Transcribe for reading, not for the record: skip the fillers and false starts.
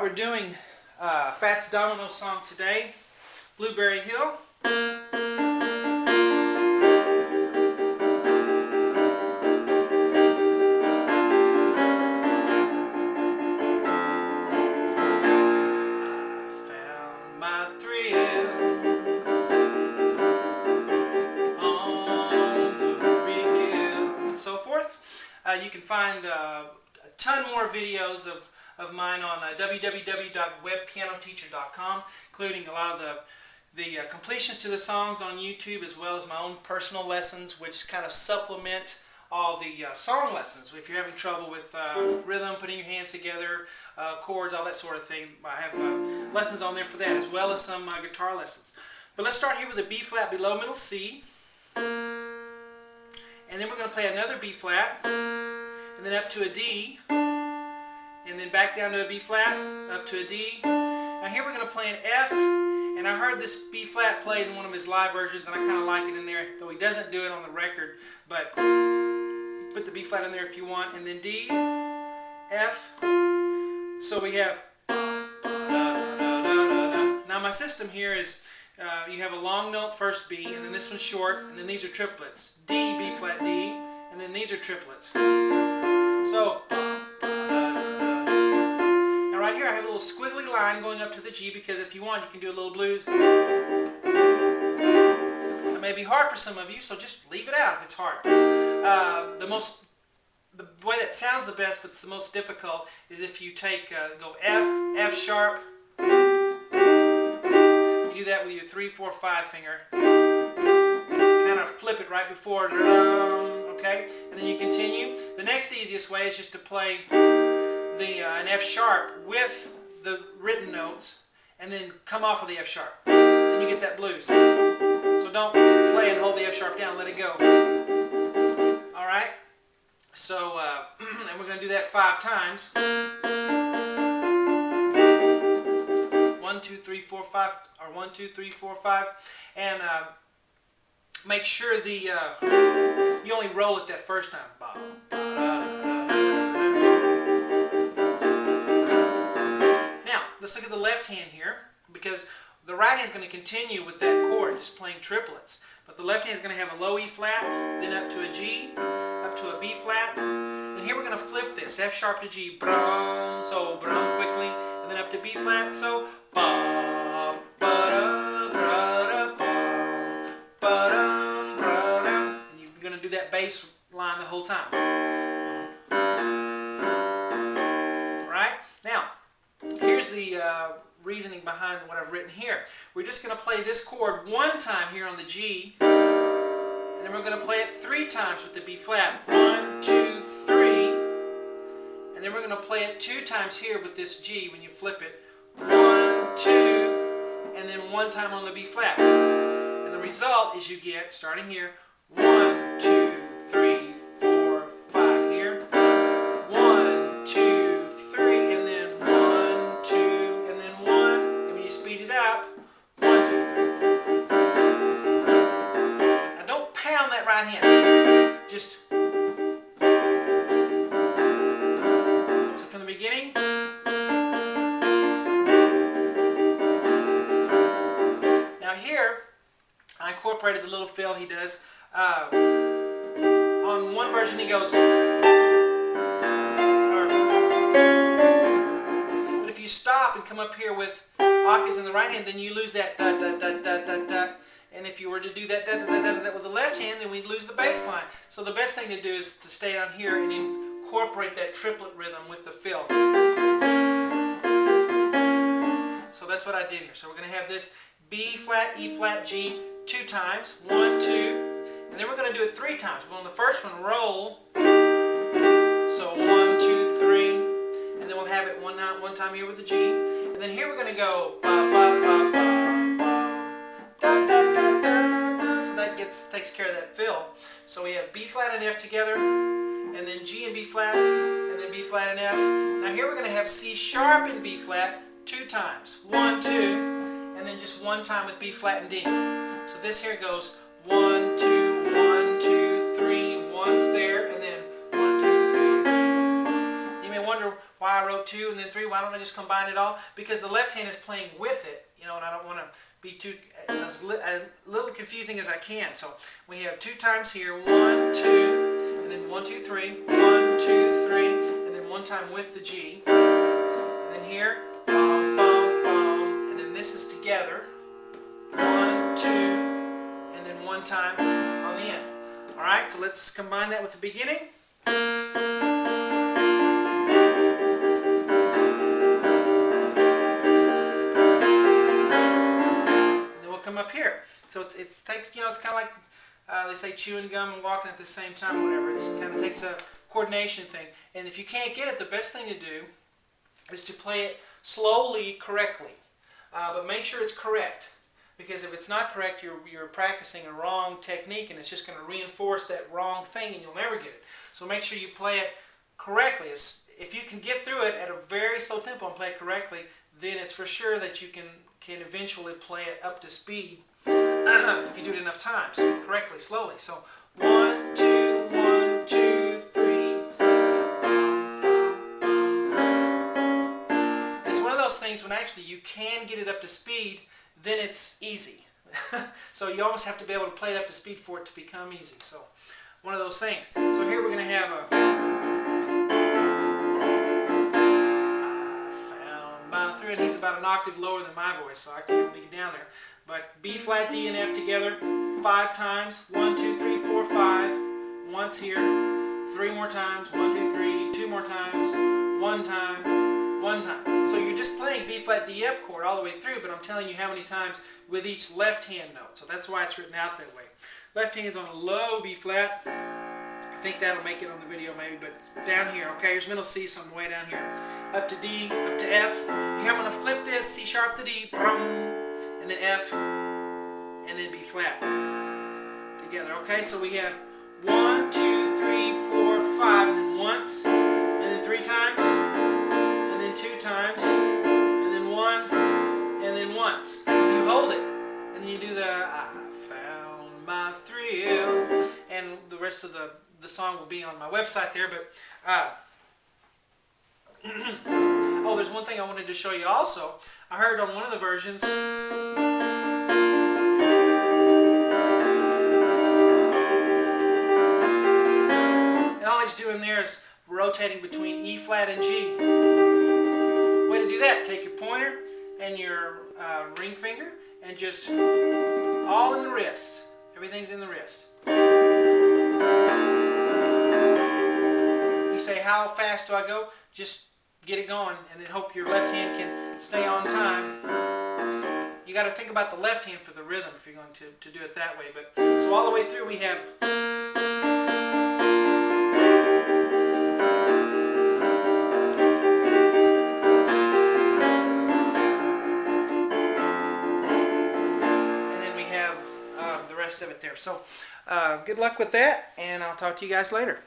we're doing Fats Domino song today, Blueberry Hill. You can find a ton more videos of mine on www.webpianoteacher.com, including a lot of the completions to the songs on YouTube, as well as my own personal lessons, which kind of supplement all the song lessons. If you're having trouble with rhythm, putting your hands together, chords, all that sort of thing, I have lessons on there for that, as well as some guitar lessons. But let's start here with a B flat below middle C. And then we're going to play another B flat, and then up to a D, and then back down to a B flat, up to a D. Now here we're going to play an F, and I heard this B flat played in one of his live versions, and I kind of like it in there, though he doesn't do it on the record, but put the B flat in there if you want, and then D, F, so we have now my system here is you have a long note first B, and then this one's short, and then these are triplets. D, B flat, D, and then these are triplets. So, now right here I have a little squiggly line going up to the G, because if you want you can do a little blues. It may be hard for some of you, so just leave it out if it's hard. The way that sounds the best, but it's the most difficult, is if you take, go F, F sharp, do that with your 3, 4, 5 finger. Kind of flip it right before, okay? And then you continue. The next easiest way is just to play an F sharp with the written notes, and then come off of the F sharp. Then you get that blues. So don't play and hold the F sharp down. Let it go. All right. So and we're going to do that 5 times. 1, 2, 3, 4, 5, or 1, 2, 3, 4, 5, and make sure you only roll it that first time. Now let's look at the left hand here, because the right hand is going to continue with that chord, just playing triplets. But the left hand is going to have a low E flat, then up to a G, up to a B flat. Then here we're going to flip this, F sharp to G, brum, so brum quickly, and then up to B flat, so ba ba da bra da bum ba dum bra dum. And you're going to do that bass line the whole time. All right? Now, here's the reasoning behind what I've written here. We're just going to play this chord 1 time here on the G, and then we're going to play it 3 times with the B flat. 1, 2, 3. And then we're going to play it 2 times here with this G when you flip it. 1, 2, and then 1 time on the B flat. And the result is you get, starting here, 1, 2, 3, 4, 5 here. 1, 2, 3, and then 1, 2, and then 1. And when you speed it up, 1, 2, 3, 4, 5. Now don't pound that right hand. Just from the beginning. Now here, I incorporated the little fill he does. On one version he goes, but if you stop and come up here with octaves in the right hand, then you lose that da da da da da da. And if you were to do that da da da da da with the left hand, then we'd lose the bass line. So the best thing to do is to stay down here and incorporate that triplet rhythm with the fill. So that's what I did here. So we're going to have this B flat, E flat, G 2 times. 1, 2. And then we're going to do it 3 times. Well, on the first one, roll. So 1, 2, 3. And then we'll have it one time here with the G. And then here we're going to go ba ba ba ba ba da da da da da. So that takes care of that fill. So we have B flat and F together, and then G and B flat, and then B flat and F. Now here we're going to have C sharp and B flat 2 times. 1, 2, and then just 1 time with B flat and D. So this here goes 1, 2, 1, 2, 3, once there, and then 1, 2, 3. You may wonder why why I wrote 2 and then 3. Why don't I just combine it all? Because the left hand is playing with it, you know, and I don't want to be too as little confusing as I can. So we have 2 times here, 1, 2, and then 1, 2, 3, 1, 2, 3, and then 1 time with the G, and then here, bum, bum, bum, and then this is together, 1, 2, and then 1 time on the end. All right, so let's combine that with the beginning. Come up here. So it takes, you know, it's kind of like they say chewing gum and walking at the same time, or whatever. It kind of takes a coordination thing. And if you can't get it, the best thing to do is to play it slowly, correctly. But make sure it's correct, because if it's not correct, you're practicing a wrong technique, and it's just going to reinforce that wrong thing, and you'll never get it. So make sure you play it correctly. If you can get through it at a very slow tempo and play it correctly, then it's for sure that you can eventually play it up to speed if you do it enough times, correctly, slowly. So 1, 2, 1, 2, 3. It's one of those things when actually you can get it up to speed, then it's easy. So you almost have to be able to play it up to speed for it to become easy. So one of those things. So here we're going to have a and he's about an octave lower than my voice, so I can't be down there. But B flat, D, and F together 5 times. 1, 2, 3, 4, 5. Once here. 3 more times. 1, 2, 3. 2 more times. 1 time. 1 time. So you're just playing B flat, D, F chord all the way through, but I'm telling you how many times with each left hand note. So that's why it's written out that way. Left hand's on a low B flat. I think that'll make it on the video maybe, but down here, okay, here's middle C, so I'm way down here. Up to D, up to F. Here I'm going to flip this, C sharp to D, and then F, and then B flat together. Okay, so we have 1, 2, 3, 4, 5, and then once, and then 3 times, and then 2 times, and then 1, and then once. You hold it, and then you do the I found my thrill, and the rest of the song will be on my website there, but oh, there's one thing I wanted to show you also. I heard on one of the versions and all he's doing there is rotating between E flat and G. Way to do that, take your pointer and your ring finger and just all in the wrist. Everything's in the wrist. You say, how fast do I go? Just get it going and then hope your left hand can stay on time. You got to think about the left hand for the rhythm if you're going to do it that way. But so all the way through we have and then we have the rest of it there. So good luck with that, and I'll talk to you guys later.